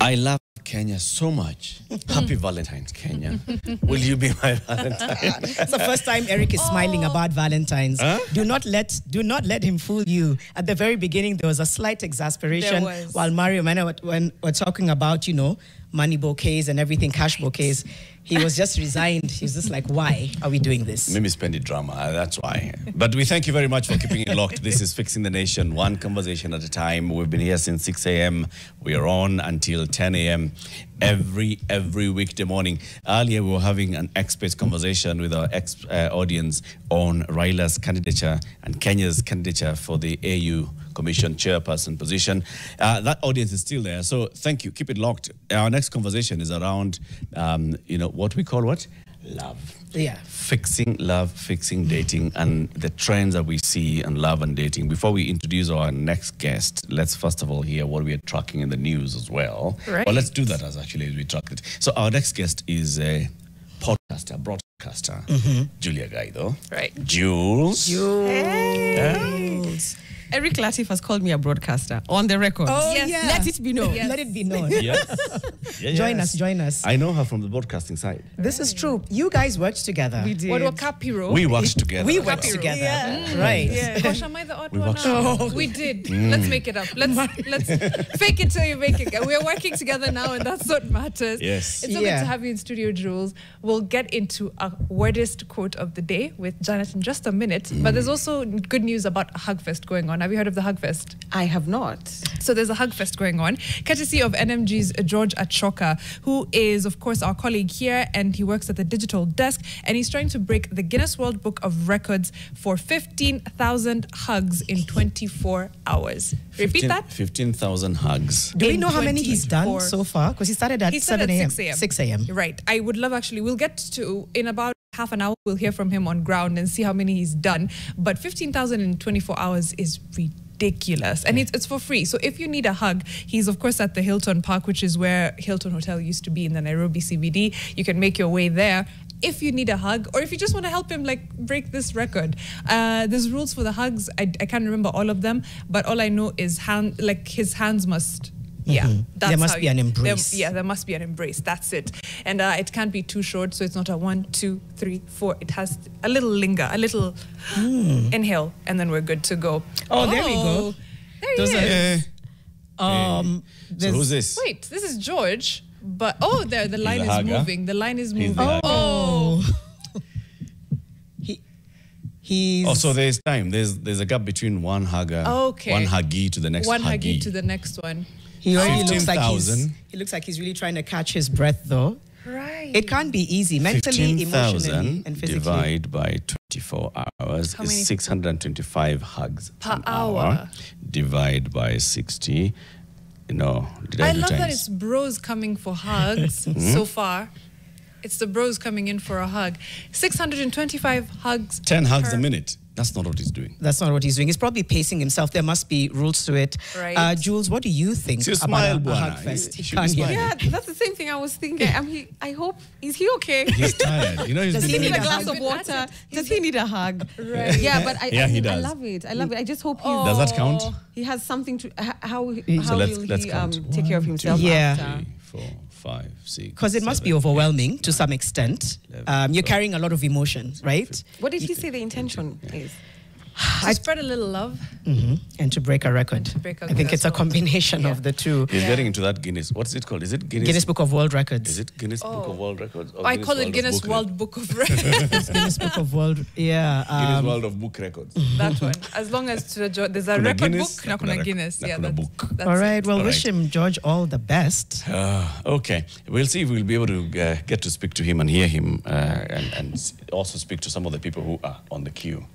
I love Kenya so much. Happy Valentine's, Kenya. Will you be my Valentine? It's the first time Eric is smiling about Valentine's. Huh? Do not let him fool you. At the very beginning, there was a slight exasperation while Mario and I were talking about, money bouquets and everything, cash bouquets. He was just resigned. He was just like, why are we doing this? Maybe spend it drama, that's why. But we thank you very much for keeping it locked. This is Fixing the Nation, one conversation at a time. We've been here since 6 a.m. We are on until 10 a.m. every weekday morning. Earlier, we were having an expert conversation with our audience on Raila's candidature and Kenya's candidature for the AU Commission chairperson position. That audience is still there, so thank you. Keep it locked. Our next conversation is around, what we call what? Love. Yeah. Fixing love, fixing dating, and the trends that we see in love and dating. Before we introduce our next guest, let's first of all hear what we are tracking in the news as well. Right. Well, let's do that as we track it. So our next guest is a broadcaster, Julia Gaitho. Right. Jules. Jules. Eric Latif has called me a broadcaster on the record. Oh, yes. yeah. Let it be known. Yes. Let it be known. Yes. Join us. I know her from the broadcasting side. This is true. You guys worked together. We did. What about Capiro? We worked together. We as worked well. together. Yeah. Right. Yeah. Gosh, am I the odd We one worked out? together. We did. Let's make it up. Let's fake it till you make it. We're working together now, and that's what matters. Yes. It's so good to have you in studio, Jules. We'll get into a weirdest quote of the day with Janet in just a minute. But there's also good news about a Hugfest going on. Have you heard of the Hugfest? I have not. So there's a Hugfest going on, courtesy of NMG's George Achoka, who is, of course, our colleague here, and he works at the digital desk, and he's trying to break the Guinness World Book of Records for 15,000 hugs in 24 hours. Repeat that? 15,000 hugs. Do we In know how many he's done 24. so far? Because he started at 7 a.m. 6 a.m. Right. I would love, actually, we'll get to, in about half an hour, we'll hear from him on ground and see how many he's done. But 15,000 in 24 hours is ridiculous, and it's for free. So if you need a hug, he's of course at the Hilton Park, which is where Hilton Hotel used to be in the Nairobi CBD. You can make your way there if you need a hug, or if you just want to help him break this record. There's rules for the hugs. I can't remember all of them, but all I know is his hands must. Yeah, that's there must be an embrace. There must be an embrace. That's it. And it can't be too short, so it's not a 1, 2, 3, 4. It has a little linger, a little inhale, and then we're good to go. Oh, there we go. There he is. So who's this? Wait, this is George. But there the line is hugger. moving. The line is He's moving. the Oh, He's. So there's time. There's a gap between one hugger, Okay. one huggy to the next one huggy. huggy to the next one. He already looks like 15,000. he looks like he's really trying to catch his breath, though. Right. It can't be easy, mentally, emotionally, and physically. Divide by 24 hours How many? is 625 hugs Per an hour. Divide by 60. Did I I do love that times? it's bros coming for hugs so far. It's the bros coming in for a hug. 625 hugs. 10 hugs per- a minute. That's not what he's doing. That's not what he's doing. He's probably pacing himself. There must be rules to it. Right. Jules, what do you think See, about smile, a Buana. hug fest? You should Can't be hear. smiling. Yeah, that's the same thing I was thinking. I hope, is he okay? He's tired. He's Does been he Need doing a a glass hug? of water. Does he need a hug? Right. Yeah, but I he does. love it. I love it. I just hope Does that count? he has something to how So let's will he count. take care of himself Yeah. after. 3, 4, 5, 6. Because it must be 7, overwhelming to some extent. 11, You're carrying a lot of emotion, right? What did he say the intention is? To spread a little love. And to break a record. to break a I think record it's a as well. combination of the two. He's getting into that Guinness. What's it called? Is it Guinness? Guinness Book of World Records. Is it Guinness Book of World Records? Or I call it Guinness Book World Book of Records. It's Guinness Book of World. Yeah. Guinness World of Book Records. That one. As long as there's a Kuna record Guinness, book, na kuna kuna Guinness. na Yeah, kuna that's, book. that's All right. it. Well, All wish right. him, George, all the best. Okay. We'll see if we'll be able to get to speak to him and hear him and also speak to some of the people who are on the queue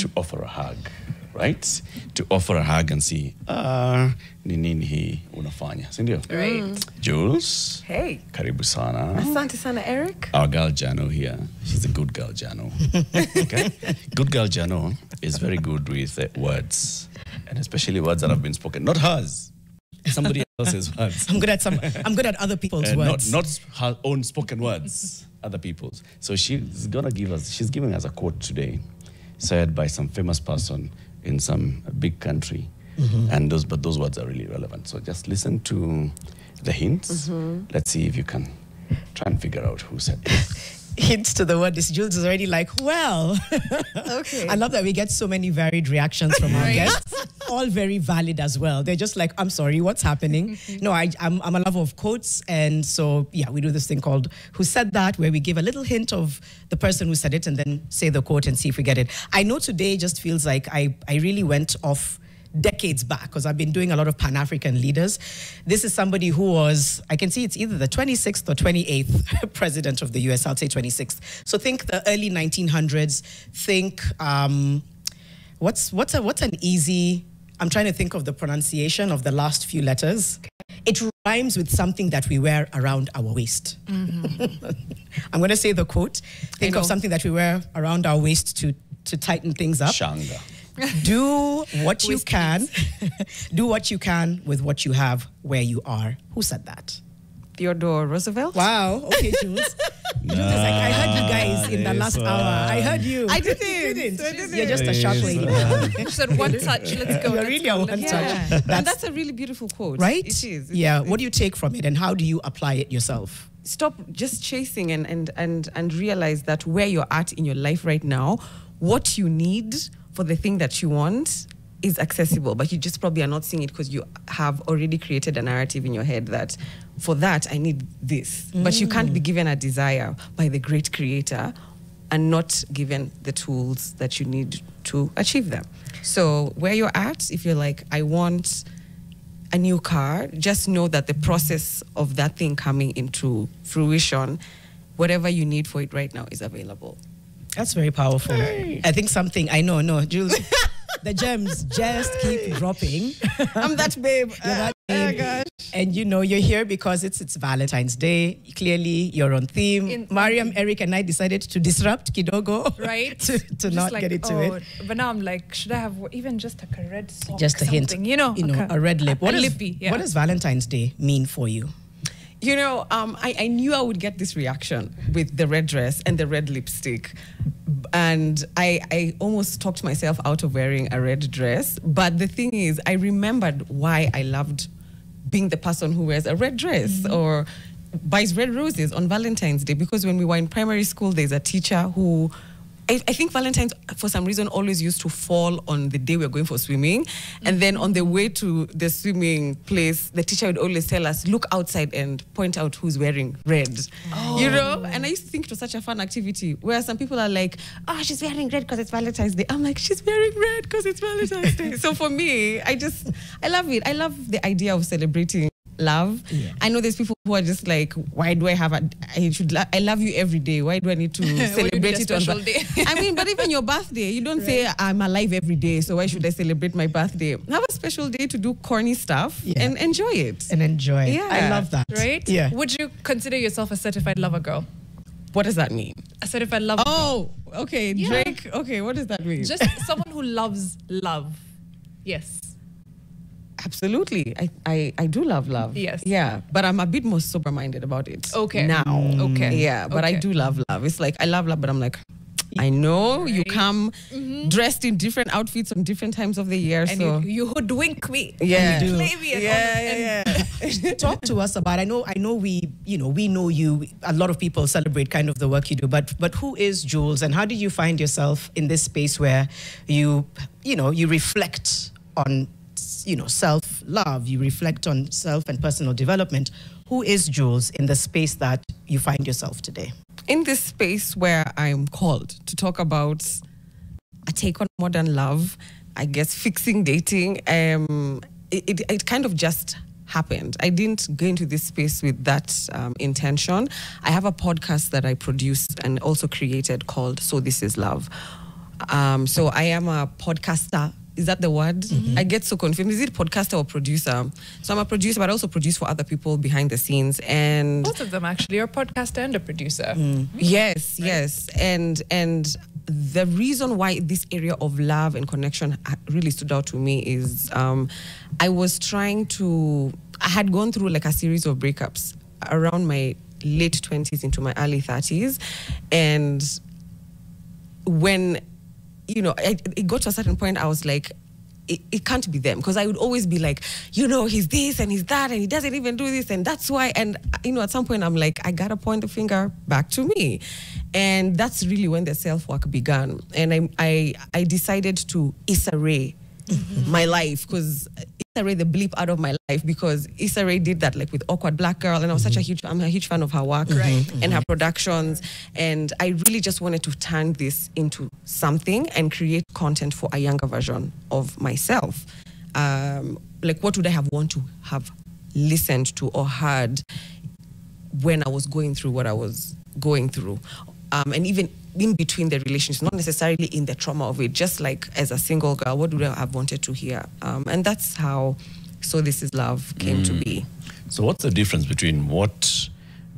to offer a hug, right? To offer a hug and see, ni nini hii unafanya, si ndio? Right. Jules, Hey, karibu sana. asante sana, Eric. Our girl Jano here. She's a good girl, Jano. Okay? Good girl, Jano is very good with words, and especially words that have been spoken. Not hers. Somebody else's words. I'm good at other people's words. Not her own spoken words, other people's. So she's giving us a quote today, said by some famous person in some big country. And those words are really relevant. So just listen to the hints. Let's see if you can try and figure out who said it. Hints to the word. This Jules is already like, well. Okay. I love that we get so many varied reactions from our guests, all very valid as well. They're just like, I'm sorry, what's happening? No, I'm a lover of quotes. And so, yeah, we do this thing called Who Said That, where we give a little hint of the person who said it and then say the quote and see if we get it. I know today just feels like I really went off decades back because I've been doing a lot of Pan-African leaders. This is somebody who was, I can see it's either the 26th or 28th president of the US. I'll say 26th. So think the early 1900s. Think, what's an easy, I'm trying to think of the pronunciation of the last few letters. It rhymes with something that we wear around our waist. I'm going to say the quote. Think of something that we wear around our waist to tighten things up. Shanga. Do what you can. Do what you can with what you have where you are. Who said that? Theodore Roosevelt. Wow. Okay, Jules. Jules is like, I heard you guys in the last hour. I heard you. I didn't. You didn't. I didn't. You're just a sharp lady. She said one touch, let's go. You're really a one touch. Yeah. And that's a really beautiful quote. Right? It is. Yeah. What do you take from it and how do you apply it yourself? Stop just chasing and realize that where you're at in your life right now, what you need for the thing that you want is accessible, but you just probably are not seeing it because you have already created a narrative in your head that for that I need this. But you can't be given a desire by the great creator and not given the tools that you need to achieve them. So where you're at, if you're like, I want a new car, just know that the process of that thing coming into fruition, whatever you need for it right now is available. That's very powerful. Hey. I think something, I know, Jules, the gems just keep dropping. I'm that babe. You're that babe. Oh gosh. And you know, you're here because it's Valentine's Day. Clearly, you're on theme. Mariam, Eric, and I decided to disrupt Kidogo. Right. to not like, get into it. But now I'm like, should I have even just like a red sock? Just a hint. You know, a red lip. What does Valentine's Day mean for you? You know, I knew I would get this reaction with the red dress and the red lipstick. And I almost talked myself out of wearing a red dress. But the thing is, I remembered why I loved being the person who wears a red dress or buys red roses on Valentine's Day. Because when we were in primary school, there's a teacher who... I think Valentine's, for some reason, always used to fall on the day we were going for swimming. And then on the way to the swimming place, the teacher would always tell us, look outside and point out who's wearing red. Oh. You know? And I used to think it was such a fun activity, where some people are like, oh, she's wearing red because it's Valentine's Day. I'm like, she's wearing red because it's Valentine's Day. So for me, I love it. I love the idea of celebrating love. Yeah. I know there's people who are just like, why do I have I love you every day. Why do I need to celebrate it on day? I mean, but even your birthday, you don't say I'm alive every day, so why should I celebrate my birthday? Have a special day to do corny stuff and enjoy it. And enjoy. Yeah. I love that. Right? Yeah. Would you consider yourself a certified lover girl? What does that mean? A certified lover girl. Oh, okay. Yeah. Drake. Okay, what does that mean? Just someone who loves love. Yes. Absolutely. I do love love. Yes. Yeah. But I'm a bit more sober-minded about it. Okay. Now. Okay. Yeah. But I do love love. It's like, I love love, but I'm like, I know you come dressed in different outfits on different times of the year. And so you hoodwink me. Yeah. You play me. Yeah. Talk to us about, I know we know you, a lot of people celebrate kind of the work you do, but who is Jules and how did you find yourself in this space where you reflect on self-love, you reflect on self and personal development. Who is Jules in the space that you find yourself today? In this space where I'm called to talk about a take on modern love, I guess fixing dating, it kind of just happened. I didn't go into this space with that intention. I have a podcast that I produced and also created called So This Is Love. So I am a podcaster. Is that the word? I get so confused. Is it podcaster or producer? So I'm a producer, but I also produce for other people behind the scenes. And both of them actually. You're a podcaster and a producer. Yes, yes. And the reason why this area of love and connection really stood out to me is I had gone through like a series of breakups around my late 20s into my early 30s. And when it got to a certain point, I was like, it can't be them, because I would always be like, you know, he's this and he's that and he doesn't even do this and that's why. And, you know, at some point I'm like, I gotta point the finger back to me. And that's really when the self-work began. And I decided to Issa Rae my life, because Issa Rae the bleep out of my life, because Issa Rae did that like with Awkward Black Girl, and I'm a huge fan of her work and her productions, and I really just wanted to turn this into something and create content for a younger version of myself. Like, what would I have want to have listened to or heard when I was going through what I was going through, and even in between the relationships, not necessarily in the trauma of it, just like as a single girl, what would I have wanted to hear? And that's how So This Is Love came to be. So what's the difference between what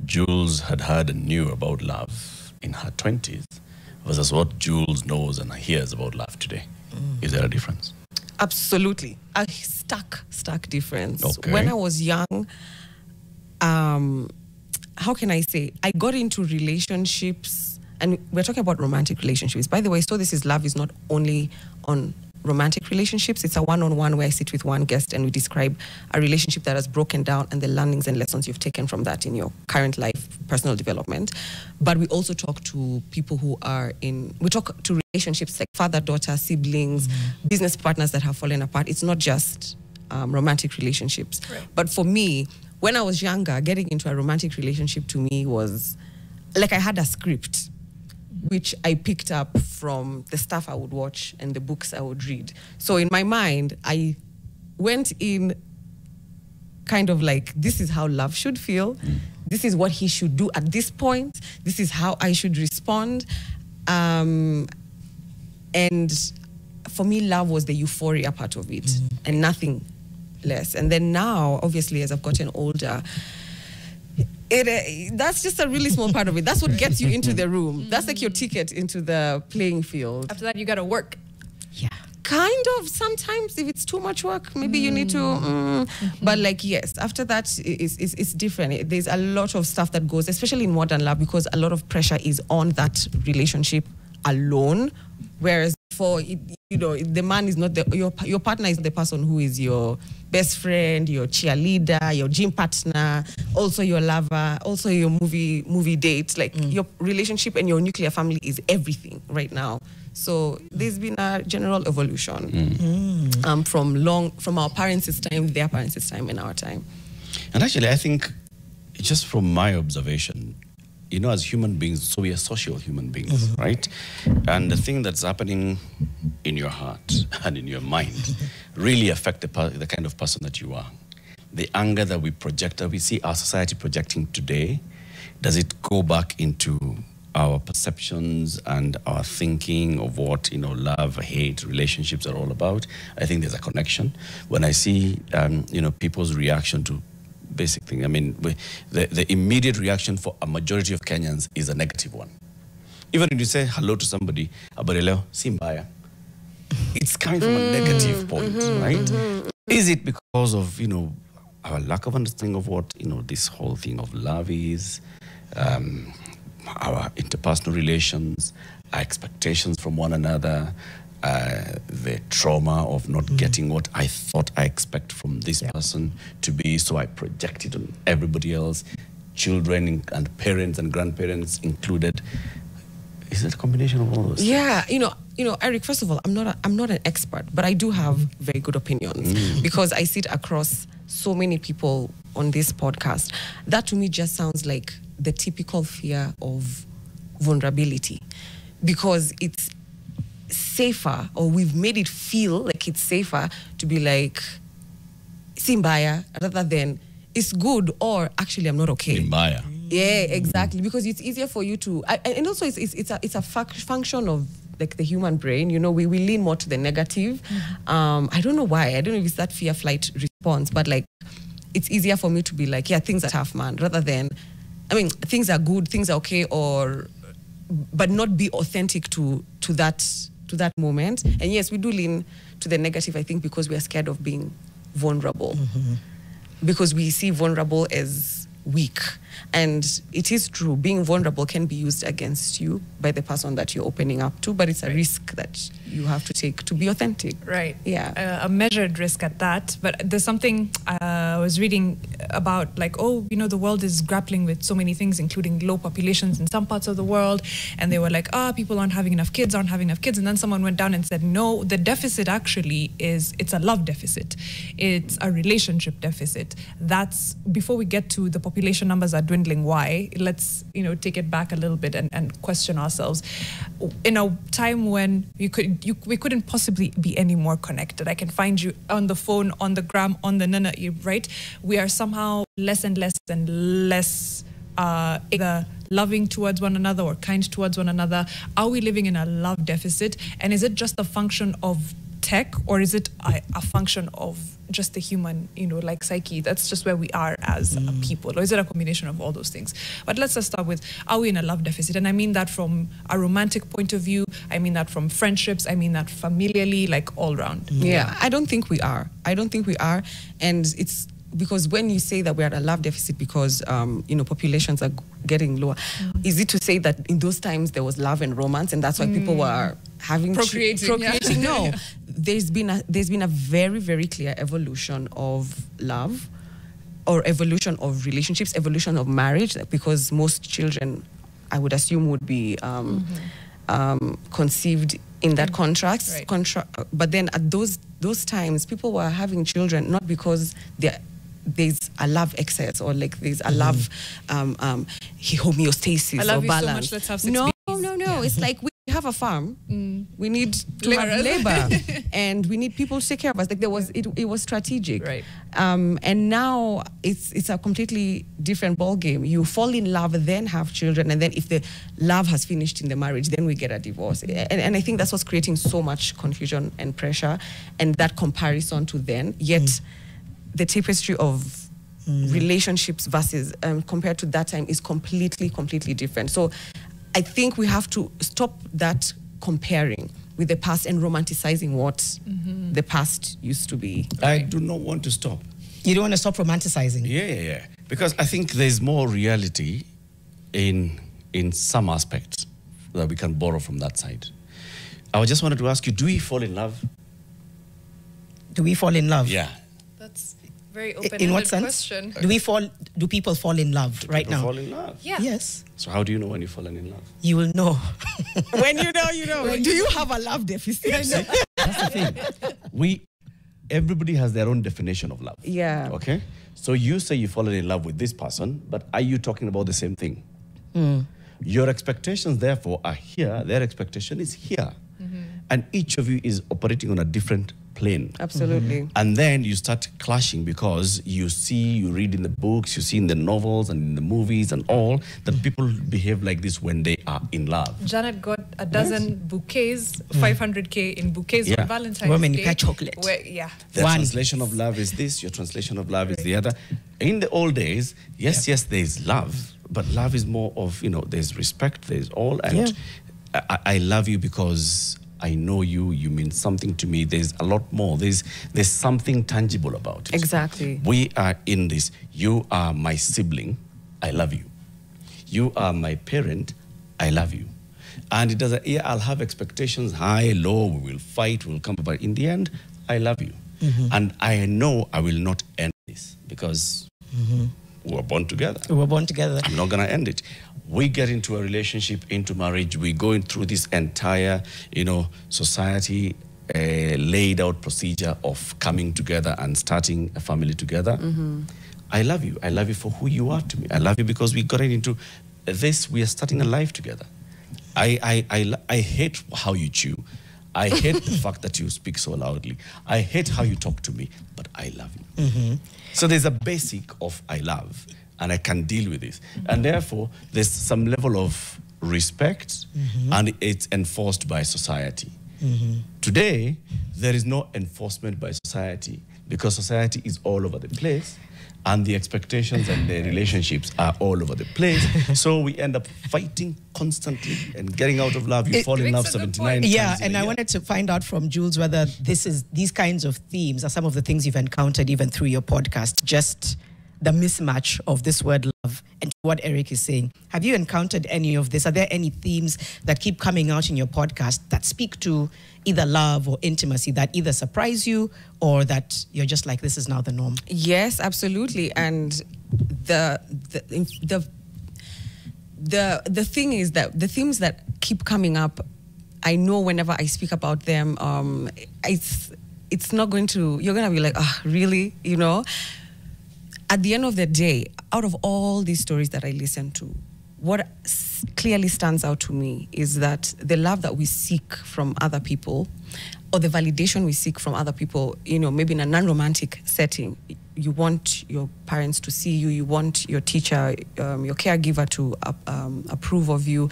Jules had heard and knew about love in her 20s versus what Jules knows and hears about love today? Is there a difference? Absolutely. A stark difference. Okay. When I was young, how can I say? I got into relationships, and we're talking about romantic relationships. By the way, So This Is Love is not only on romantic relationships. It's a one-on-one where I sit with one guest and we describe a relationship that has broken down and the learnings and lessons you've taken from that in your current life, personal development. But we also talk to people who are we talk to relationships like father-daughter, siblings, business partners that have fallen apart. It's not just romantic relationships. Right. But for me, when I was younger, getting into a romantic relationship to me was like I had a script, which I picked up from the stuff I would watch and the books I would read. So in my mind, I went in kind of like, this is how love should feel. This is what he should do at this point. This is how I should respond. And for me, love was the euphoria part of it and nothing less. And then now, obviously, as I've gotten older, that's just a really small part of it. That's what gets you into the room. That's like your ticket into the playing field. After that, you got to work. Yeah. Kind of. Sometimes if it's too much work, maybe you need to. But like, yes, after that, it's different. There's a lot of stuff that goes, especially in modern love, because a lot of pressure is on that relationship alone. Whereas for, the man is not your partner is the person who is your best friend, your cheerleader, your gym partner, also your lover, also your movie date. Like your relationship and your nuclear family is everything right now. So there's been a general evolution from our parents' time, their parents' time, and our time. And actually, I think, just from my observation, as human beings, so we are social human beings, right? And the thing that's happening in your heart and in your mind really affect the kind of person that you are. The anger that we project, that we see our society projecting today, does it go back into our perceptions and our thinking of what, love, hate, relationships are all about? I think there's a connection. When I see, people's reaction to basic thing. I mean, the immediate reaction for a majority of Kenyans is a negative one. Even when you say hello to somebody, abareleo, simbaya, it's coming from a negative point, right? Is it because of, our lack of understanding of what, this whole thing of love is, our interpersonal relations, our expectations from one another, the trauma of not getting what I thought I expect from this person to be, so I project it on everybody else, children and parents and grandparents included. Is it a combination of all those? Yeah, Eric, first of all, I'm not an expert, but I do have very good opinions because I sit across so many people on this podcast. That to me just sounds like the typical fear of vulnerability, because it's safer, or we've made it feel like it's safer to be like simbaya rather than it's good, or actually I'm not okay. Simbaya. Yeah, exactly, because it's easier for you to, and also it's a function of like the human brain. We lean more to the negative. I don't know why. I don't know if it's that fear flight response, but like it's easier for me to be like, yeah, things are tough, man, rather than, things are good, things are okay, but not be authentic to that moment. And yes, we do lean to the negative, I think, because we are scared of being vulnerable. Because we see vulnerable as weak. And it is true, being vulnerable can be used against you by the person that you're opening up to, but it's a risk that you have to take to be authentic. Right. Yeah. A measured risk at that. But there's something I was reading about, like, the world is grappling with so many things, including low populations in some parts of the world. And they were like, people aren't having enough kids. And then someone went down and said, no, the deficit actually it's a love deficit. It's a relationship deficit. That's, before we get to the population numbers are dwindling, why? Let's, take it back a little bit and question ourselves. In a time when we couldn't possibly be any more connected. I can find you on the phone, on the gram, on the nana, right? We are somehow less and less either loving towards one another or kind towards one another. Are we living in a love deficit? And is it just a function of tech, or is it a function of just the human, psyche? That's just where we are as a people. Or is it a combination of all those things? But let's just start with, are we in a love deficit? And I mean that from a romantic point of view. I mean that from friendships. I mean that familially, like all around. Yeah, I don't think we are. And it's because when you say that we're at a love deficit because, populations are getting lower, is it to say that in those times there was love and romance and that's why people were having procreating? Yeah. No, there's been a very, very clear evolution of love, or evolution of relationships, evolution of marriage, because most children, I would assume, would be conceived in that contract. But then at those times, people were having children not because there's a love excess, or like there's a love homeostasis, I love or you balance. So much, let's have 6 No. babies. It's like we have a farm. We need to have labor, and we need people to take care of us. Like it was strategic. Right. And now it's a completely different ball game. You fall in love, then have children, and then if the love has finished in the marriage, then we get a divorce. And I think that's what's creating so much confusion and pressure, and that comparison to then. Yet the tapestry of relationships versus compared to that time is completely different. So I think we have to stop that comparing with the past and romanticizing what the past used to be. I do not want to stop. You don't want to stop romanticizing? Yeah. Because I think there's more reality in some aspects that we can borrow from that side. I just wanted to ask you, do we fall in love? Do we fall in love? Yeah. That's very open-ended In what sense? question. Do people fall in love right now? Fall in love? Yeah. Yes. So how do you know when you've fallen in love? You will know. When you know. Do you have a love deficit? That's the thing. Everybody has their own definition of love. Yeah. Okay? So you say you've fallen in love with this person, but are you talking about the same thing? Your expectations, therefore, are here. Their expectation is here. And each of you is operating on a different plane. Absolutely. And then you start clashing because you read in the books, you see in the novels and in the movies and all that people behave like this when they are in love. Janet got a dozen bouquets, 500K in bouquets on Valentine's Women Day. buy chocolate. The translation of love is this, your translation of love is the other. In the old days, yes, there is love, but love is more of, there's respect, there's all, and I love you because I know you mean something to me. There's a lot more. There's something tangible about it. Exactly. We are in this. You are my sibling. I love you. You are my parent. I love you. And it doesn't, I'll have expectations, high, low, we will fight, we'll come, but in the end, I love you. And I know I will not end this because we were born together. I'm not going to end it. We get into a relationship, into marriage, we go through this entire, society laid out procedure of coming together and starting a family together. I love you. I love you for who you are to me. I love you because we got into this, we are starting a life together. I hate how you chew. I hate the fact that you speak so loudly. I hate how you talk to me, but I love you. So there's a basic of I love, and I can deal with this. And therefore, there's some level of respect, and it's enforced by society. Today, there is no enforcement by society because society is all over the place. And the expectations and the relationships are all over the place. So we end up fighting constantly and getting out of love. You fall in love 79 times. Yeah, and I wanted to find out from Jules whether these kinds of themes are some of the things you've encountered even through your podcast, just the mismatch of this word love and what Eric is saying. Have you encountered any of this? Are there any themes that keep coming out in your podcast that speak to either love or intimacy that either surprise you or that you're just like, this is now the norm? Yes, absolutely. And the thing is that the themes that keep coming up, I know whenever I speak about them, it's not going to, you're going to be like, really? You know? At the end of the day, out of all these stories that I listen to, what clearly stands out to me is that the love that we seek from other people, or the validation we seek from other people, you know, maybe in a non-romantic setting, you want your parents to see you, you want your teacher, your caregiver to approve of you.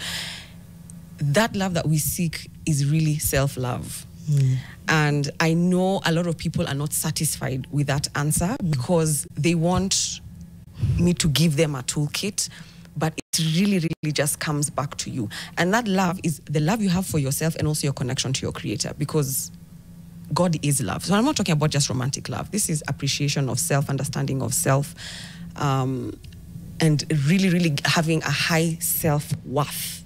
That love that we seek is really self-love. And I know a lot of people are not satisfied with that answer because they want me to give them a toolkit, but it really, really just comes back to you. And that love is the love you have for yourself and also your connection to your creator, because God is love. So I'm not talking about just romantic love. This is appreciation of self, understanding of self, and really, really having a high self-worth,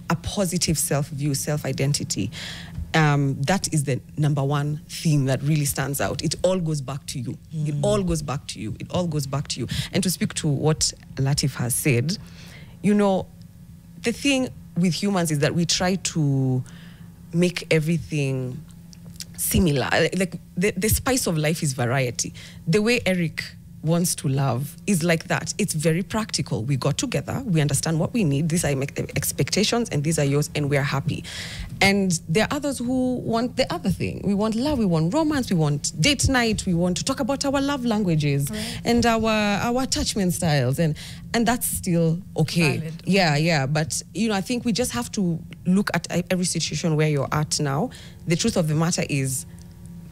a positive self-view, self-identity. That is the number one theme that really stands out. It all goes back to you. It all goes back to you. It all goes back to you. And to speak to what Latif has said, you know, the thing with humans is that we try to make everything similar. Like the spice of life is variety. The way Eric wants to love is like that. It's very practical. We got together, we understand what we need, these are my expectations and these are yours, and we're happy. And there are others who want the other thing. We want love, we want romance, we want date night, we want to talk about our love languages and our attachment styles, and that's still okay. Valid. Yeah, but you know, I think we just have to look at every situation where you're at now. The truth of the matter is,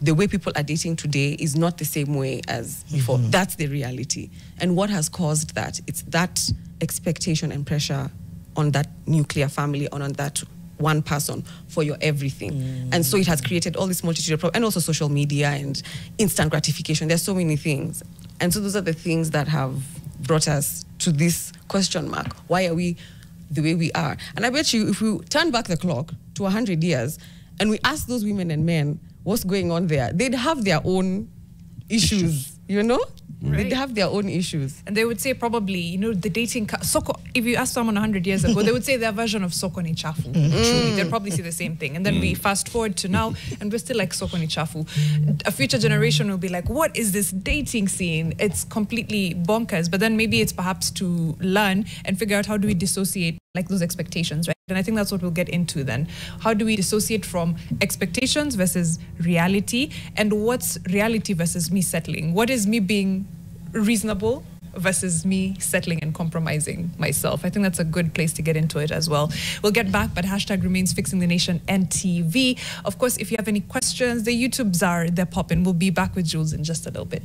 the way people are dating today is not the same way as before. That's the reality. And what has caused that? It's that expectation and pressure on that nuclear family, on that one person for your everything. And so it has created all this multitude of problems, and also social media and instant gratification. There's so many things. And so those are the things that have brought us to this question mark. Why are we the way we are? And I bet you if we turn back the clock to 100 years and we ask those women and men what's going on there, they'd have their own issues, you know? Right. They'd have their own issues. And they would say probably, you know, the dating... Soko, if you ask someone 100 years ago, they would say their version of soko ni chafu. Truly, they'd probably say the same thing. And then we fast forward to now, and we're still like soko ni chafu. A future generation will be like, what is this dating scene? It's completely bonkers. But then maybe it's perhaps to learn and figure out how do we dissociate like those expectations, right? And I think that's what we'll get into then. How do we dissociate from expectations versus reality? And what's reality versus me settling? What is me being reasonable versus me settling and compromising myself? I think that's a good place to get into it as well. We'll get back, but hashtag remains Fixing the Nation NTV. Of course, if you have any questions, the YouTubes are, they're popping. We'll be back with Jules in just a little bit.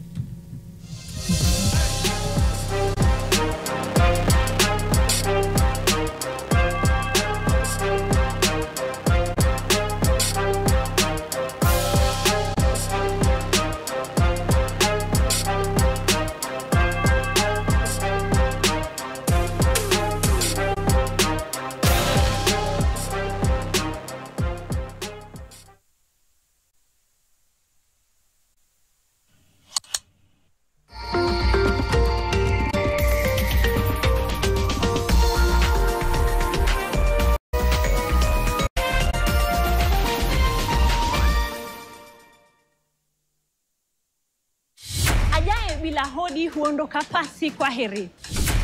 Hodi huondoka pasi kwa heri.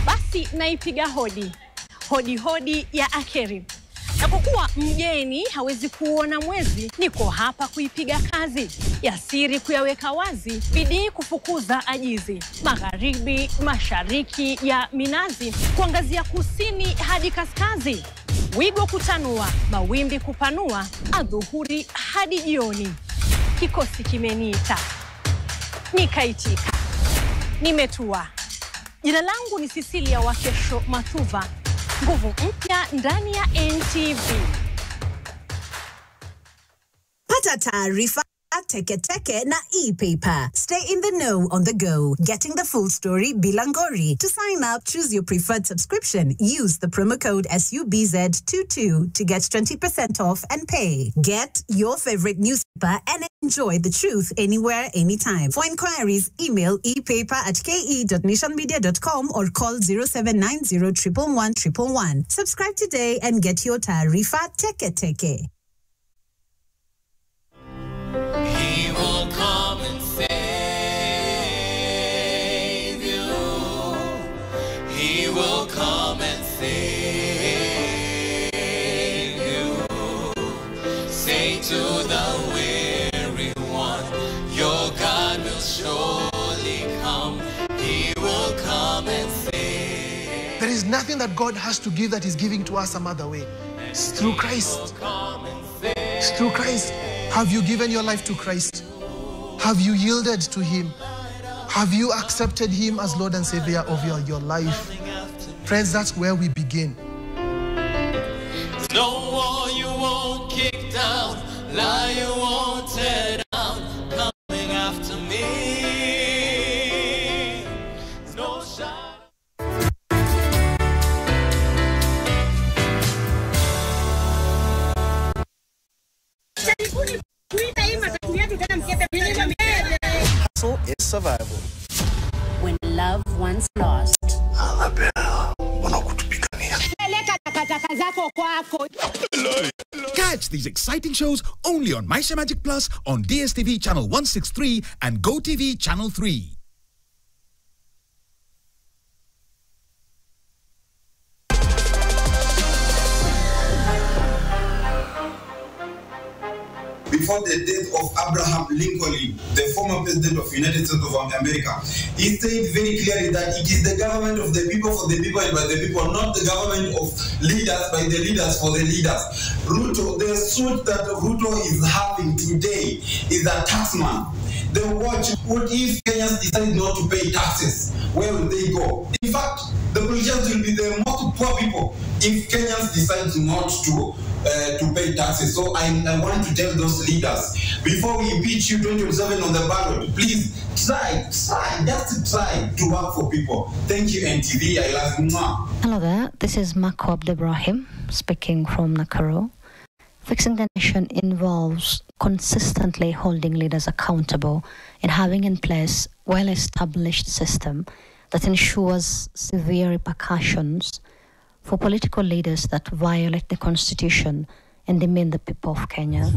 Basi naipiga hodi. Hodi hodi ya akeri. Na kwa kuwa mgeni hawezi kuona mwezi, niko hapa kuipiga kazi. Ya siri kuyaweka wazi, bidii kufukuza ajizi. Magharibi, mashariki ya minazi, kuangazia kusini hadi kaskazi. Wigo kutanua, mawimbi kupanua, adhuhuri hadi jioni. Kikosi kimeniita. Nikaitika. Nimetua. Jina langu ni Cecilia Wakesho Mathuva. Nguvu mpya ndani ya NTV. Pata taarifa Teke Teke na e-paper. Stay in the know on the go. Getting the full story bilangori. To sign up, choose your preferred subscription. Use the promo code SUBZ22 to get 20% off and pay. Get your favorite newspaper and enjoy the truth anywhere, anytime. For inquiries, email epaper@ke.nationmedia.com or call 0790 111 111. Subscribe today and get your tarifa Teke Teke. He will come and save you. He will come and save you. Say to the weary one, your God will surely come. He will come and save. There is nothing that God has to give that is giving to us some other way. It's through Christ. It's through Christ. Have you given your life to Christ? Have you yielded to Him? Have you accepted Him as Lord and Savior of your life? Friends, that's where we begin. No wall you won't kick down, lie you won't tear down, coming after me. No shadow. So is survival. When love once lost. Catch these exciting shows only on Maisha Magic Plus on DSTV channel 163 and GoTV channel 3. Before the death of Abraham Lincoln, the former president of the United States of America, he said very clearly that it is the government of the people for the people and by the people, not the government of leaders by the leaders for the leaders. Ruto, the suit that Ruto is having today is a taxman. They watch what if Kenyans decide not to pay taxes. Where will they go? In fact, the politicians will be the most poor people if Kenyans decide not to pay taxes. So I want to tell those leaders, before we impeach you 2027 on the ballot, please try to work for people. Thank you, NTV. I love you. Hello there, this is Mako Abdebrahim speaking from Nakuru. Fixing the nation involves consistently holding leaders accountable and having in place well-established system that ensures severe repercussions for political leaders that violate the constitution and demean the people of Kenya.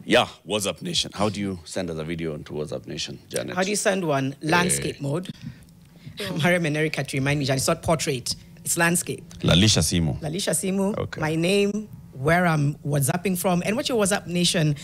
Yeah, WhatsApp Nation. How do you send us a video onto WhatsApp Nation, Janet? How do you send one? Landscape mode. Mariam and Eric had to remind me, Janet, it's not portrait, it's landscape. Lalisha Simu. Lalisha Simu, okay. My name, where I'm WhatsApping from, and what your WhatsApp Nation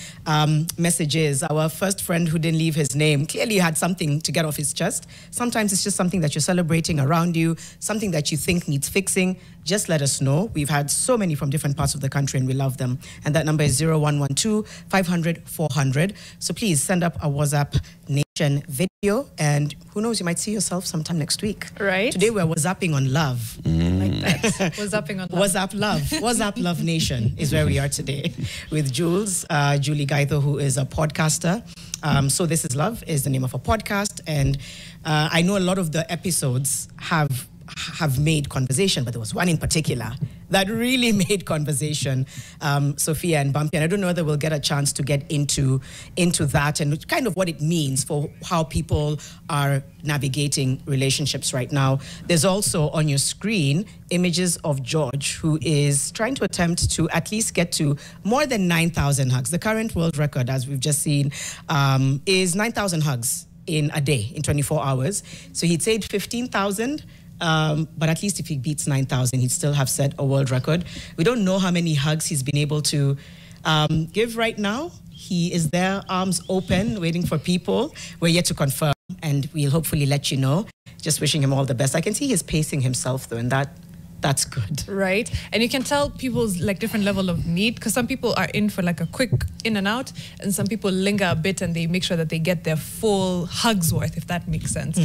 message is. Our first friend who didn't leave his name clearly had something to get off his chest. Sometimes it's just something that you're celebrating around you, something that you think needs fixing. Just let us know. We've had so many from different parts of the country and we love them. And that number is 0112-500-400. So please send up a WhatsApp Nation video, and who knows, you might see yourself sometime next week. Right. Today we're WhatsApping on love. Like that. WhatsApping on love. WhatsApp love. WhatsApp Love Nation is where we are today with Julie Gaitho, who is a podcaster. So This Is Love is the name of a podcast. And I know a lot of the episodes have made conversation, but there was one in particular that really made conversation, Sophia and Bumpy. And I don't know whether we'll get a chance to get into that and kind of what it means for how people are navigating relationships right now. There's also on your screen images of George, who is trying to attempt to at least get to more than 9,000 hugs. The current world record, as we've just seen, is 9,000 hugs in a day, in 24 hours. So he'd said 15,000. But at least if he beats 9,000, he'd still have set a world record. We don't know how many hugs he's been able to give right now. He is there, arms open, waiting for people. We're yet to confirm, and we'll hopefully let you know. Just wishing him all the best. I can see he's pacing himself, though, and that That's good. Right? And you can tell people's like different level of need, because some people are in for like a quick in and out, and some people linger a bit and they make sure that they get their full hugs worth, if that makes sense.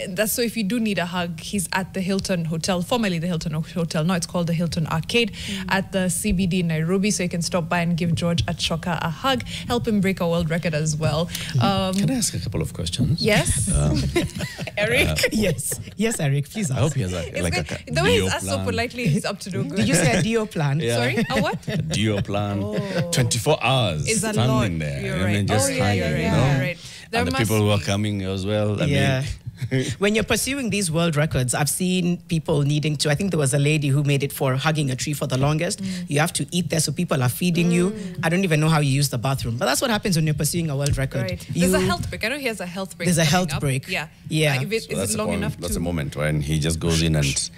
That's so if you do need a hug, he's at the Hilton Hotel, formerly the Hilton Hotel. Now it's called the Hilton Arcade at the CBD in Nairobi. So you can stop by and give George Achoka a hug, help him break a world record as well. Can I ask a couple of questions? Yes. Eric? Yes, Eric, please ask. I hope he has the way he's asked so politely, he's up to no good. Did you say a Dio plan? Yeah. Sorry? A what? A Dio plan. 24 hours Is a standing lot. there. You're and right. then just You're right. And the people who are coming as well. I mean, when you're pursuing these world records, I've seen people needing to, I think there was a lady who made it for hugging a tree for the longest. You have to eat there, so people are feeding you. I don't even know how you use the bathroom. But that's what happens when you're pursuing a world record. Right. There's a health break. I know he has a health break. There's a health up. break. Yeah. Is it long enough That's a moment when he just goes in and,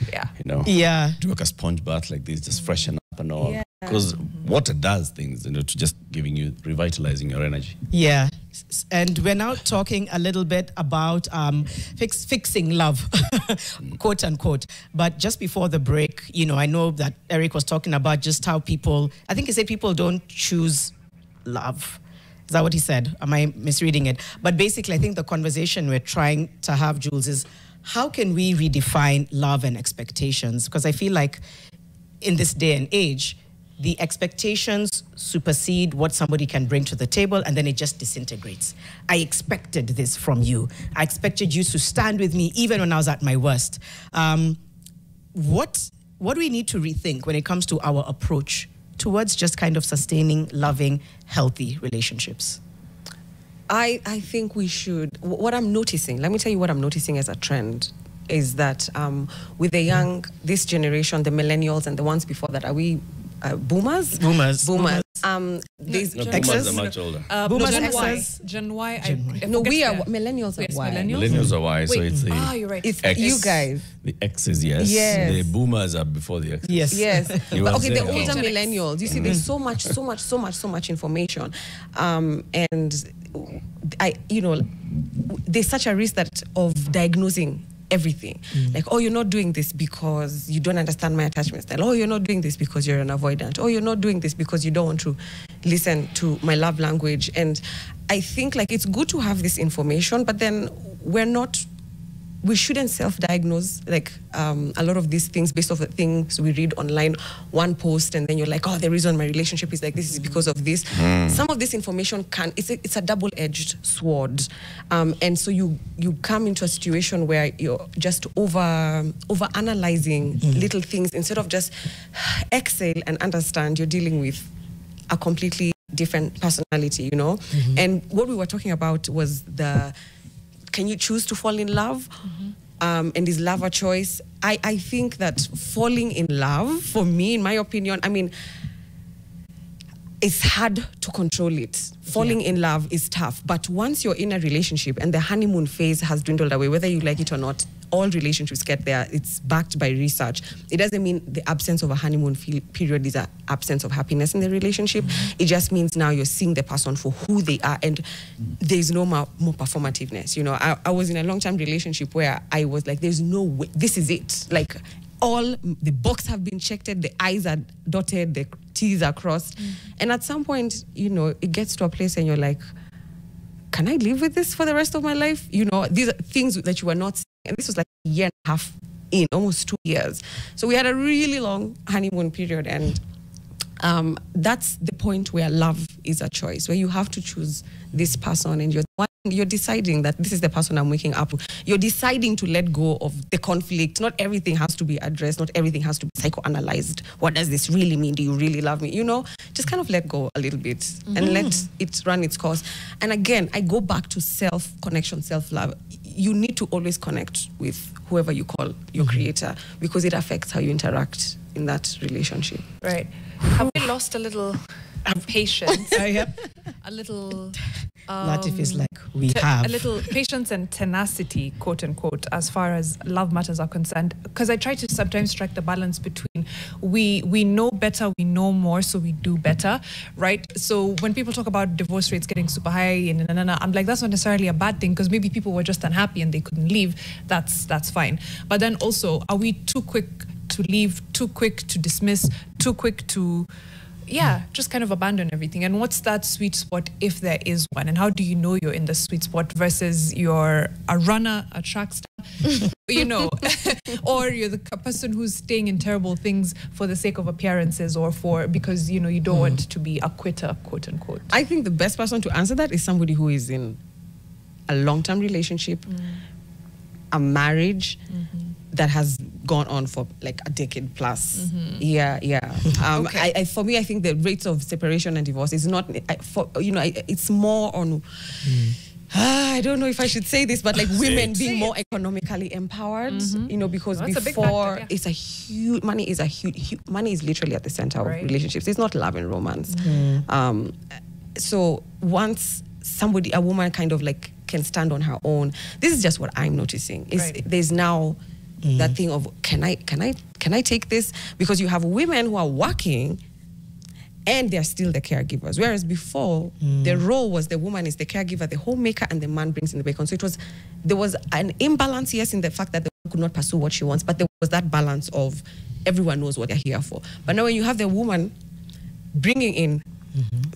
do like a sponge bath like this, just freshen up and all. Because water does things, to just giving you, revitalizing your energy. Yeah. And we're now talking a little bit about fixing love, quote unquote. But just before the break, I know that Eric was talking about just how people, I think he said people don't choose love. Is that what he said? Am I misreading it? But basically, I think the conversation we're trying to have, Jules, is how can we redefine love and expectations? Because I feel like in this day and age, the expectations supersede what somebody can bring to the table, and then it just disintegrates. I expected this from you. I expected you to stand with me even when I was at my worst. What do we need to rethink when it comes to our approach towards just kind of sustaining, loving, healthy relationships? I think we should, what I'm noticing, let me tell you what I'm noticing as a trend, is that with this generation, the millennials and the ones before that, are we boomers? Boomers. Boomers are much older. Boomers, Gen Y. X's? Gen Y. Millennials are Y. Millennials are Y, so it's the you're right. It's X. you guys. The X's, yes. Yes. The boomers are before the X's. Yes. You But were okay, the saying, older oh. millennials, you see, there's so much information. And there's such a risk of diagnosing everything. Like, oh, you're not doing this because you don't understand my attachment style. Oh, you're not doing this because you're an avoidant. Oh, you're not doing this because you don't want to listen to my love language. And I think like it's good to have this information, but then we shouldn't self-diagnose like a lot of these things based off the things we read online, one post, and then you're like, oh, the reason my relationship is like this is because of this. Some of this information it's a double-edged sword, and so you come into a situation where you're just over analyzing little things instead of just exhale and understand you're dealing with a completely different personality, And what we were talking about was can you choose to fall in love? And is love a choice? I think that falling in love, for me, in my opinion, I mean, it's hard to control it. Falling in love is tough. But once you're in a relationship and the honeymoon phase has dwindled away, whether you like it or not, all relationships get there. It's backed by research. It doesn't mean the absence of a honeymoon period is an absence of happiness in the relationship. It just means now you're seeing the person for who they are, and there's no more performativeness. I was in a long-term relationship where I was like, there's no way, this is it. Like, all the boxes have been checked, the I's are dotted, the T's are crossed. And at some point, it gets to a place and you're like, can I live with this for the rest of my life? These are things that you were not seeing. And this was like a year and a half in, almost 2 years. So we had a really long honeymoon period. And that's the point where love is a choice, where you have to choose this person and you're deciding that this is the person I'm waking up to. You're deciding to let go of the conflict. Not everything has to be addressed. Not everything has to be psychoanalyzed. What does this really mean? Do you really love me? Just kind of let go a little bit and let it run its course. And again, I go back to self-connection, self-love. You need to always connect with whoever you call your creator, because it affects how you interact in that relationship. Right. Have we lost a little patience? A little... Latif is like, we have. A little patience and tenacity, quote unquote, as far as love matters are concerned. Because I try to sometimes strike the balance between we know better, we know more, so we do better, right? So when people talk about divorce rates getting super high, I'm like, that's not necessarily a bad thing, because maybe people were just unhappy and they couldn't leave. That's fine. But then also, are we too quick to leave, too quick to dismiss, too quick to, just kind of abandon everything. And what's that sweet spot if there is one? And how do you know you're in the sweet spot versus you're a runner, a track star, or you're the person who's staying in terrible things for the sake of appearances or because, you don't want to be a quitter, quote unquote. I think the best person to answer that is somebody who is in a long-term relationship, a marriage that has gone on for like a decade plus. For me, I think the rates of separation and divorce is not, it's more on, I don't know if I should say this, but like women being more economically empowered, because before it's a huge, money is literally at the center of relationships. It's not love and romance. So once a woman kind of like can stand on her own, this is just what I'm noticing. There's now that thing of can I take this? Because you have women who are working and they're still the caregivers. Whereas before, the role was the woman is the caregiver, the homemaker, and the man brings in the bacon. So there was an imbalance, yes, in the fact that the woman could not pursue what she wants, but there was that balance of everyone knows what they're here for. But now when you have the woman bringing in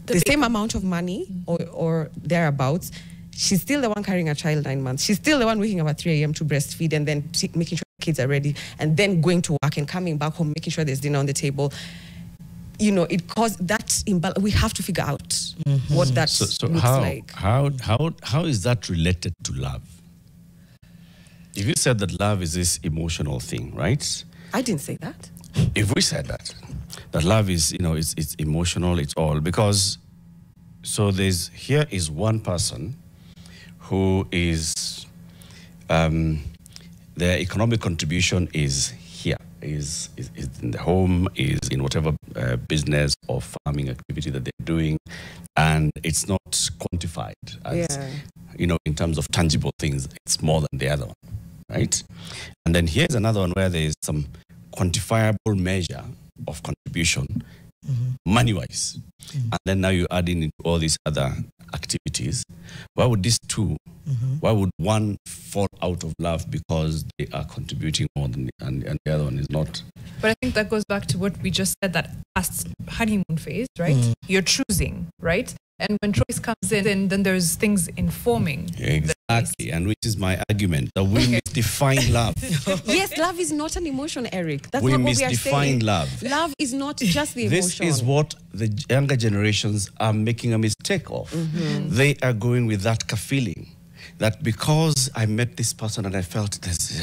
the same amount of money or thereabouts, she's still the one carrying a child 9 months. She's still the one waking up at 3 a.m. to breastfeed and then making sure the kids are ready and then going to work and coming back home, making sure there's dinner on the table. It caused that imbalance. We have to figure out what that looks like. How is that related to love? If you said that love is this emotional thing, right? I didn't say that. If we said that love is, it's emotional, it's all, because, so here is one person who is, their economic contribution is here, is in the home, is in whatever business or farming activity that they're doing, and it's not quantified as, in terms of tangible things. It's more than the other one, right? And then here's another one where there is some quantifiable measure of contribution, money-wise. And then now you add in all these other activities. Why would these two, why would one fall out of love because they are contributing more than and the other one is not? But I think that goes back to what we just said, that past honeymoon phase, right? You're choosing, right? And when choice comes in, then there's things informing. Exactly, and which is my argument, that we misdefine love. Yes, love is not an emotion, Eric. That's not what we are saying. We misdefine love. Love is not just the emotion. This is what the younger generations are making a mistake of. They are going with that feeling, that because I met this person and I felt this,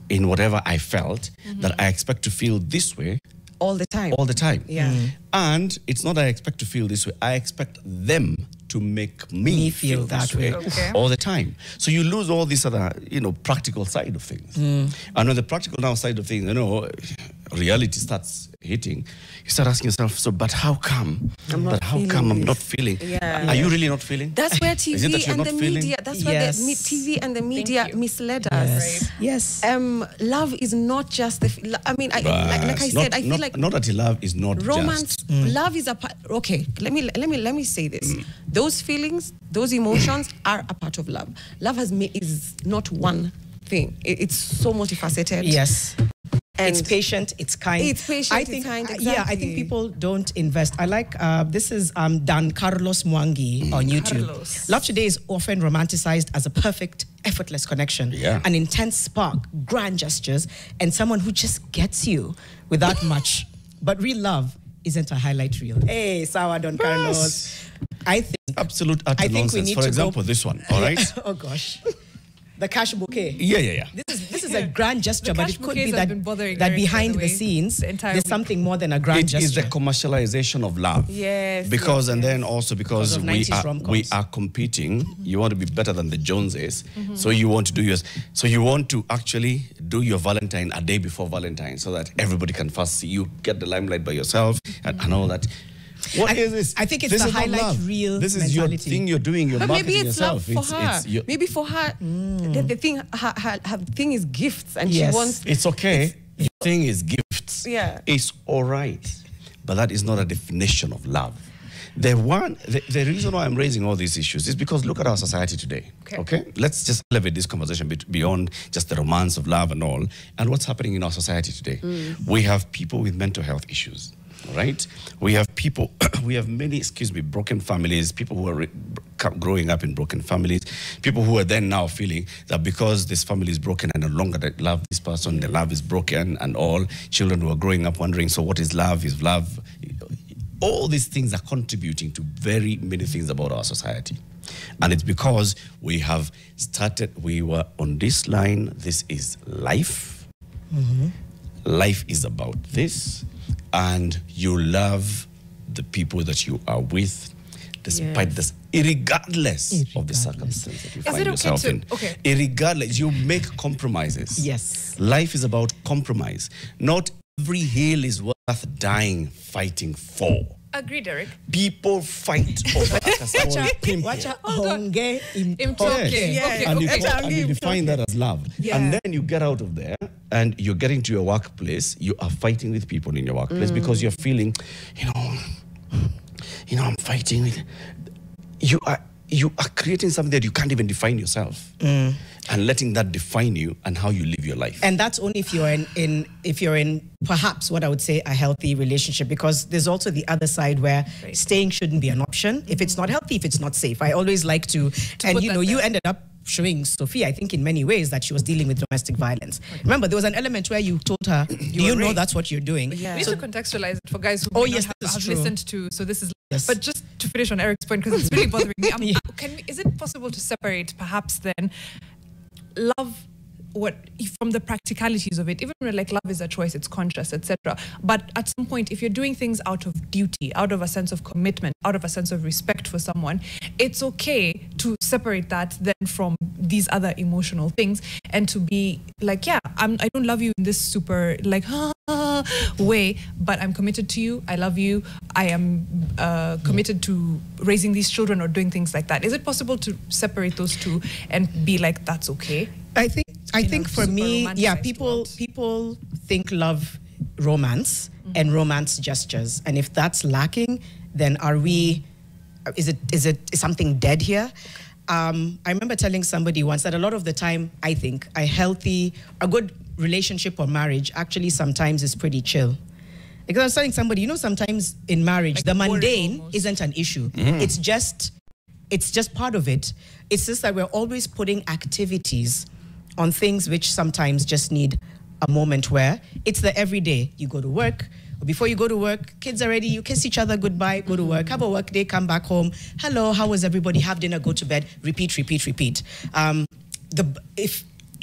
in whatever I felt, that I expect to feel this way, all the time. All the time. Yeah. And it's not that I expect to feel this way. I expect them to make me feel that way all the time. So you lose all this other, practical side of things. And when the practical side of things, reality starts hitting, you start asking yourself, but how come? I'm not feeling? Yeah. Are you really not feeling? That's where TV and the media, TV and the media misled us. Yes. Love is not just like I said, I feel like not that love is not romance. Just. Love is a part. Okay, let me say this. Those feelings, those emotions are a part of love. Love is not one thing. It's so multifaceted. Yes. And it's patient, it's kind. It's patient, it's kind, exactly. Yeah, I think people don't invest. I like, this is Dan Carlos Mwangi on YouTube. Carlos. Love today is often romanticized as a perfect, effortless connection. An intense spark, grand gestures, and someone who just gets you without much. But real love isn't a highlight reel. Hey, Sawa Don Carlos. I think absolute utter nonsense. For example, this one, all right? Oh gosh. The cash bouquet. Yeah. This is a grand gesture, but it could be that Eric, behind the scenes, there's something more than a grand gesture. It is the commercialization of love. Yes. Because and then also because we are competing. You want to be better than the Joneses, so you want to do yours. So you want to actually do your Valentine a day before Valentine, so that everybody can first see you, get the limelight by yourself, and all that. What is this? I think it's the highlight reel. This is your thing you're doing. You're marketing maybe it's yourself. love for her. Maybe for her, the thing, her thing is gifts, and she wants. It's okay. Your thing is gifts. Yeah, it's all right, but that is not a definition of love. The reason why I'm raising all these issues is because look at our society today. Okay? Let's just elevate this conversation beyond just the romance of love and all, and what's happening in our society today. We have people with mental health issues. Right? We have people, we have many, broken families, people who are growing up in broken families, people who are then now feeling that because this family is broken and no longer they love this person, the love is broken and all, children who are growing up wondering, so what is love? Is love? All these things are contributing to very many things about our society. And it's because we have started, we were on this line, this is life. Life is about this. And you love the people that you are with, despite this, regardless of the circumstances that you find yourself in. Regardless, you make compromises. Yes. Life is about compromise. Not every hill is worth dying fighting for. Agree, Derek. People fight over and you define that as love. And then you get out of there and you're getting to your workplace. You are fighting with people in your workplace because you're feeling, I'm fighting with you are creating something that you can't even define yourself, and letting that define you and how you live your life. And that's only if you're in perhaps what I would say a healthy relationship, because there's also the other side where staying shouldn't be an option if it's not healthy, if it's not safe. I always like to and you ended up showing Sophia, I think in many ways, that she was dealing with domestic violence. Remember, there was an element where you told her, do you know that's what you're doing? We need to contextualize it for guys who have listened to, so this is, but just to finish on Eric's point, because it's really bothering me. Is it possible to separate perhaps then love, from the practicalities of it, even when like love is a choice, it's conscious, etc. But at some point, if you're doing things out of duty, out of a sense of commitment, out of a sense of respect for someone, it's okay to separate that then from these other emotional things and to be like, I don't love you in this super like way, but I'm committed to you. I love you. I am committed to raising these children or doing things like that. Is it possible to separate those two and be like, that's okay? I think for me, people think love romance and romance gestures, and if that's lacking, then is something dead here? I remember telling somebody once that a lot of the time, I think a good relationship or marriage actually sometimes is pretty chill. Because I was telling somebody, sometimes in marriage, like the mundane isn't an issue. It's just part of it. It's just that we're always putting activities on things which sometimes just need a moment where it's the everyday. You go to work, or before you go to work, kids are ready, you kiss each other goodbye, go to work, have a work day, come back home. Hello, how was everybody? Have dinner, go to bed, repeat.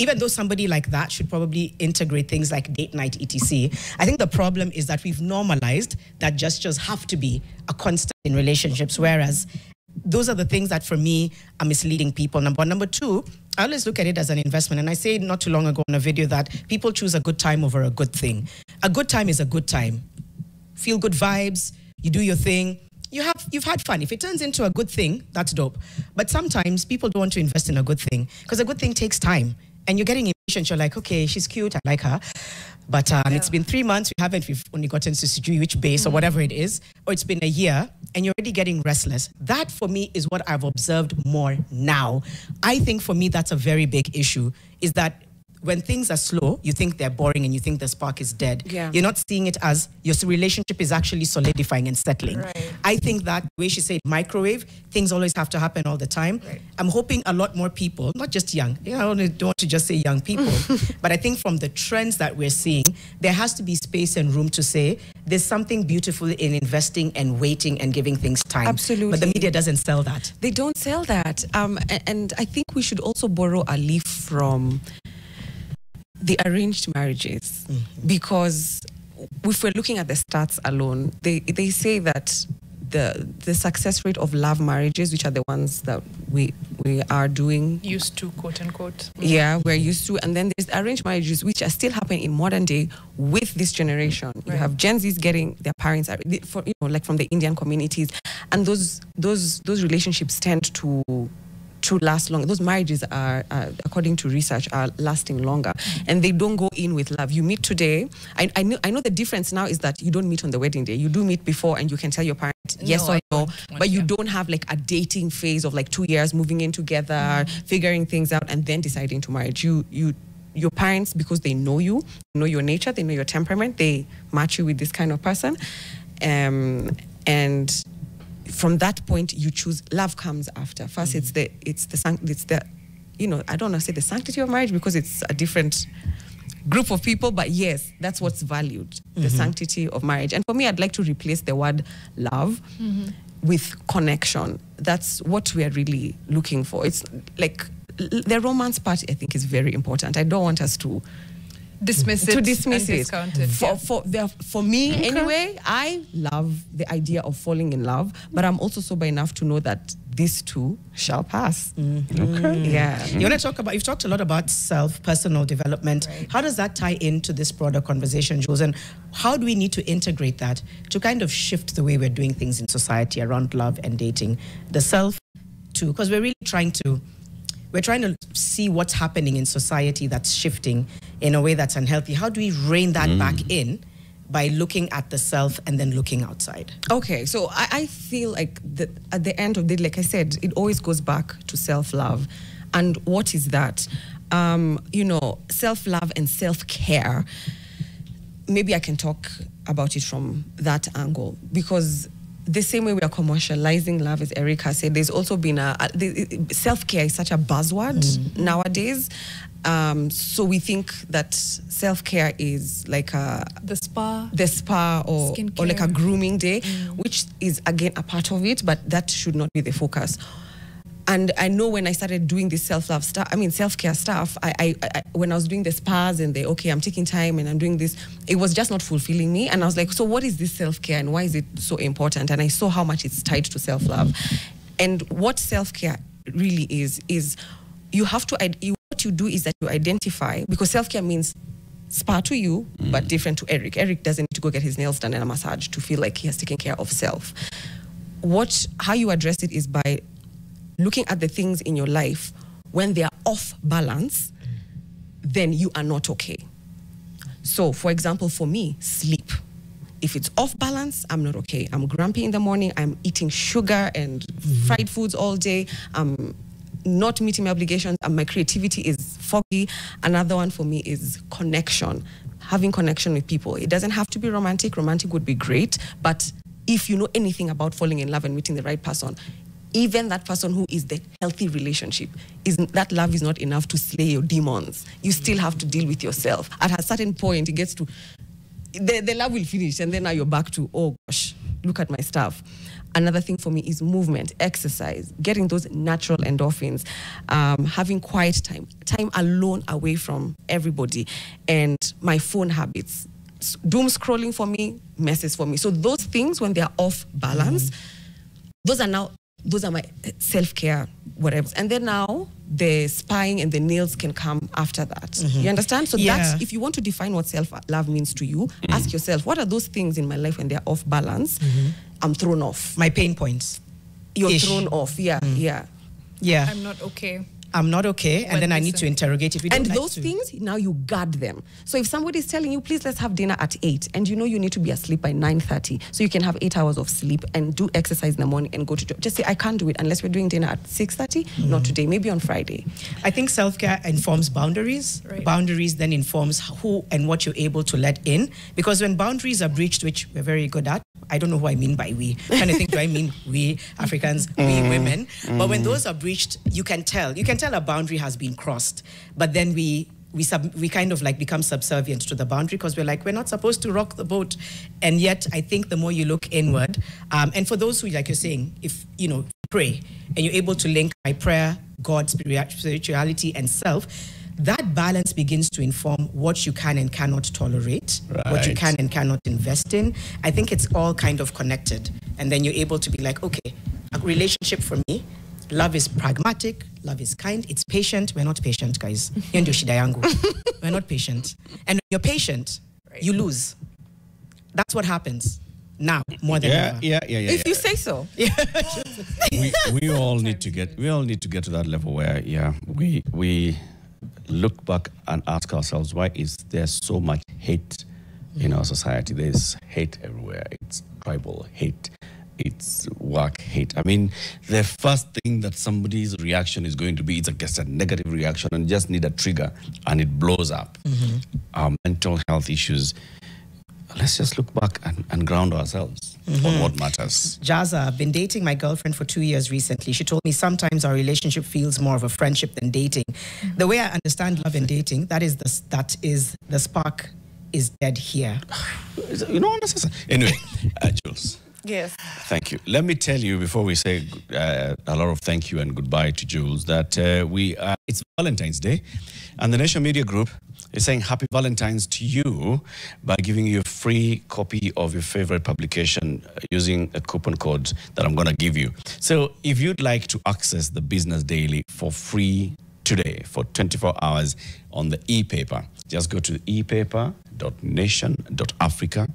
Even though somebody like that should probably integrate things like date night, etc., I think the problem is that we've normalized that gestures have to be a constant in relationships, whereas those are the things that for me are misleading people. Number one. Number two, I always look at it as an investment. And I said not too long ago in a video that people choose a good time over a good thing. A good time is a good time. Feel good vibes, you do your thing. You've had fun. If it turns into a good thing, that's dope. But sometimes people don't want to invest in a good thing because a good thing takes time. And you're getting impatient. You're like, okay, she's cute, I like her. But it's been 3 months, we've only gotten to Sijui, which base or whatever it is, or it's been a year, and you're already getting restless. That, for me, is what I've observed more now. I think, for me, that's a very big issue, is that when things are slow, you think they're boring and you think the spark is dead. You're not seeing it as your relationship is actually solidifying and settling. I think that the way she said microwave, things always have to happen all the time. I'm hoping a lot more people, not just young, I don't want to just say young people, but I think from the trends that we're seeing, there has to be space and room to say there's something beautiful in investing and waiting and giving things time. Absolutely. But the media doesn't sell that. They don't sell that. And I think we should also borrow a leaf from the arranged marriages, because if we're looking at the stats alone, they say that the success rate of love marriages, which are the ones that we are doing, used to, quote unquote, we're used to, and then there's arranged marriages which are still happening in modern day with this generation. You have Gen Zs getting their parents, like from the Indian communities, and those relationships tend to last long. Those marriages are, according to research, are lasting longer, and they don't go in with love. You meet today. I know the difference now is that you don't meet on the wedding day. You do meet before, and you can tell your parents, yes No, or I no, don't want but you to. don't have like a dating phase of like 2 years moving in together, figuring things out, and then deciding to marry. Your parents, because they know you, know your nature, they know your temperament, they match you with this kind of person, and from that point you choose. Love comes after. First, it's the you know, I don't want to say the sanctity of marriage because it's a different group of people, but yes, that's what's valued, the sanctity of marriage. And for me, I'd like to replace the word love with connection. That's what we are really looking for. It's like the romance part, I think, is very important. I don't want us to dismiss it, to dismiss and it. discount it. For me, anyway, I love the idea of falling in love, but I'm also sober enough to know that this too shall pass. Okay. Yeah. You want to talk about, you've talked a lot about personal development. Right. How does that tie into this broader conversation, Jules? And how do we need to integrate that to kind of shift the way we're doing things in society around love and dating? The self too, because we're trying to see what's happening in society that's shifting in a way that's unhealthy. How do we rein that back in by looking at the self and then looking outside? Okay, so I feel like at the end of the day, like I said, it always goes back to self-love. And what is that? You know, self-love and self-care. Maybe I can talk about it from that angle, because the same way we are commercializing love, as Erica said, there's also been self-care is such a buzzword nowadays. So we think that self-care is like the spa or like a grooming day, which is again a part of it, but that should not be the focus. And I know when I started doing this self-love stuff, I mean self-care stuff, I when I was doing the spas and I'm taking time and I'm doing this, it was just not fulfilling me. And I was like, so what is this self-care and why is it so important? And I saw how much it's tied to self-love. And what self-care really is you have to, what you do is that you identify, because self-care means spa to you, but different to Eric. Eric doesn't need to go get his nails done and a massage to feel like he has taken care of self. How you address it is by looking at the things in your life. When they are off balance, then you are not okay. So, for example, for me, sleep. If it's off balance, I'm not okay. I'm grumpy in the morning. I'm eating sugar and fried foods all day. I'm not meeting my obligations, and my creativity is foggy. Another one for me is connection. Having connection with people. It doesn't have to be romantic. Romantic would be great, but if you know anything about falling in love and meeting the right person, even that person who is the healthy relationship, that love is not enough to slay your demons. You still have to deal with yourself. At a certain point, it gets to, the love will finish, and then now you're back to, oh gosh, look at my stuff. Another thing for me is movement, exercise, getting those natural endorphins, having quiet time alone away from everybody, and my phone habits. Doom scrolling for me, messes for me. So those things, when they are off balance, those are my self-care, whatever. And then now the spying and the nails can come after that. You understand? So that's, if you want to define what self-love means to you, ask yourself, what are those things in my life when they're off balance? I'm thrown off. My pain points. You're thrown off. Yeah. I'm not okay. I'm not okay, and then I need to interrogate if we don't And like those things, now you guard them. So if somebody is telling you, please, let's have dinner at 8, and you know you need to be asleep by 9:30, so you can have 8 hours of sleep and do exercise in the morning and go to job. Just say, I can't do it unless we're doing dinner at 6:30, not today, maybe on Friday. I think self-care informs boundaries. Right. Boundaries then informs who and what you're able to let in. Because when boundaries are breached, which we're very good at, I don't know who I mean by we. I'm trying to think, do I mean we Africans, we women? But when those are breached, you can tell a boundary has been crossed. But then we kind of like become subservient to the boundary because we're like, we're not supposed to rock the boat. And yet, I think the more you look inward, and for those who, like you're saying, if, pray, and you're able to link my prayer, God, spirituality, and self, that balance begins to inform what you can and cannot tolerate, what you can and cannot invest in. I think it's all kind of connected. And then you're able to be like, okay, a relationship for me, love is pragmatic, love is kind, it's patient. We're not patient, guys. We're not patient. And when you're patient, you lose. That's what happens now more than ever. If you say so. we all need to get to that level where we look back and ask ourselves, why is there so much hate in our society? There's hate everywhere. It's tribal hate. it's work, hate. I mean, the first thing that somebody's reaction is going to be, it's a negative reaction and just need a trigger and it blows up. Mental health issues. Let's just look back and ground ourselves on what matters. Jaza, I've been dating my girlfriend for 2 years recently. She told me sometimes our relationship feels more of a friendship than dating. The way I understand love and dating, that is the spark is dead here. You know what? Anyway, Jules. Yes. Thank you. Let me tell you before we say a lot of thank you and goodbye to Jules that it's Valentine's Day, and the Nation Media Group is saying happy Valentine's to you by giving you a free copy of your favorite publication using a coupon code that I'm going to give you. So if you'd like to access the Business Daily for free today for 24 hours on the e-paper, just go to epaper.nation.africa,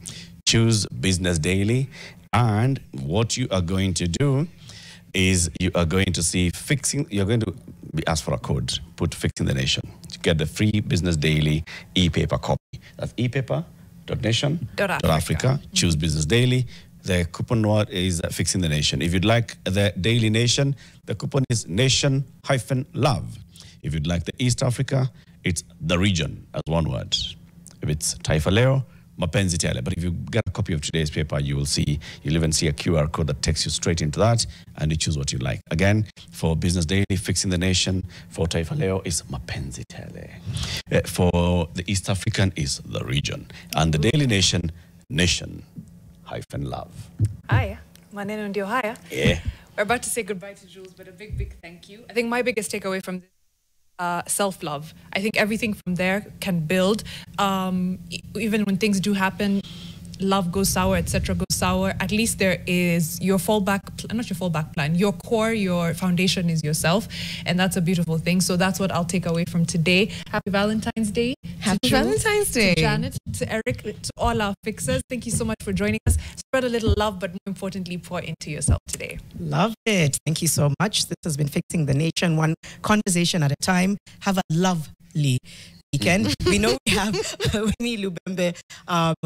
choose Business Daily, and what you are going to do is you are going to see you're going to be asked for a code, put Fixing the Nation to get the free Business Daily e-paper copy. That's epaper.nation.africa, choose Business Daily. The coupon word is Fixing the Nation. If you'd like the Daily Nation, the coupon is Nation-Love. If you'd like the East Africa, it's the region as one word. If it's Taifa Leo, Mapenzi Tele. But if you get a copy of today's paper, you'll even see a QR code that takes you straight into that, and you choose what you like. Again, for Business Daily, Fixing the Nation. For Taifa Leo, is Mapenzi Tele. For the East African, is the region. And the Daily Nation, Nation-Love. Haya, maneno ndio haya. Yeah. We're about to say goodbye to Jules, but a big, big thank you. I think my biggest takeaway from this self-love. I think everything from there can build. Even when things do happen, love goes sour, etc. goes sour, at least there is your not your fallback plan, your core, your foundation is yourself, and that's a beautiful thing. So that's what I'll take away from today. Happy Valentine's Day. Happy Valentine's Day. To Janet, to Eric, to all our fixers. Thank you so much for joining us. Spread a little love, but more importantly, pour into yourself today. Love it. Thank you so much. This has been Fixing the Nation, one conversation at a time. Have a lovely weekend. We know we have Winnie Lubembe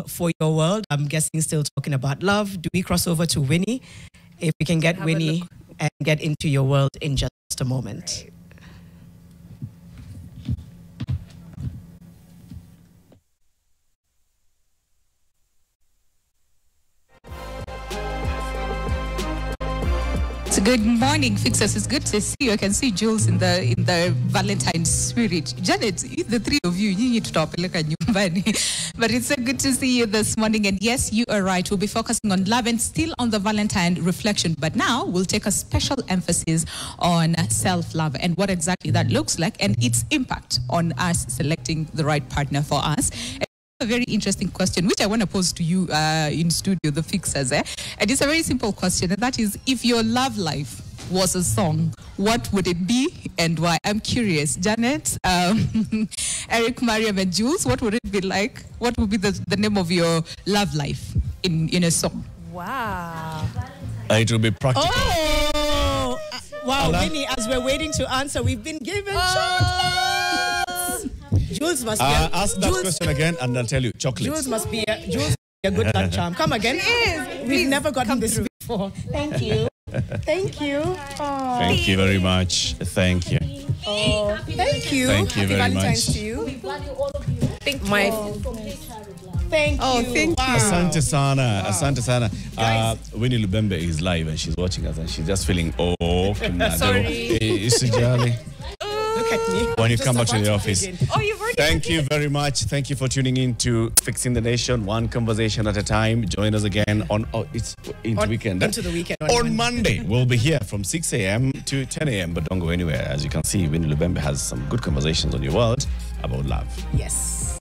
for your world. I'm guessing still talking about love. Do we cross over to Winnie? If we can get Winnie and get into your world in just a moment. Right. So good morning, fixers. It's good to see you. I can see Jules in the Valentine spirit. Janet, the three of you need to talk like a nyumbani. But it's so good to see you this morning. And yes, you are right. We'll be focusing on love and still on the Valentine reflection. But now we'll take a special emphasis on self-love and what exactly that looks like and its impact on us selecting the right partner for us. A very interesting question, which I want to pose to you in studio, the fixers. And it's a very simple question, and that is, if your love life was a song, what would it be and why? I'm curious. Janet, Eric, Mariam, and Jules, what would it be like? What would be the name of your love life in a song? Wow. It will be practical. Oh! Wow, Winnie, as we're waiting to answer, we've been given chocolates! Jules must be ask that question again and I'll tell you. Chocolates. Jules must be a good luck charm. Come again. We've never gotten this before. Thank you. Thank you. Oh. Thank you very much. Thank you. Oh, thank you. Thank you very Valentine's much. To you. We value all of you. Thank you. Thank you. Thank you. Asante sana. Asante sana. Winnie Lubembe is live and she's watching us and she's just feeling sorry. Usijali. Look at me. When you come back to the office. Oh, you've already. Thank you very much. Thank you for tuning in to Fixing the Nation, one conversation at a time. Join us again on into the weekend. On Monday, we'll be here from 6 a.m. to 10 a.m. But don't go anywhere. As you can see, Winnie Lubembe has some good conversations on your world about love. Yes.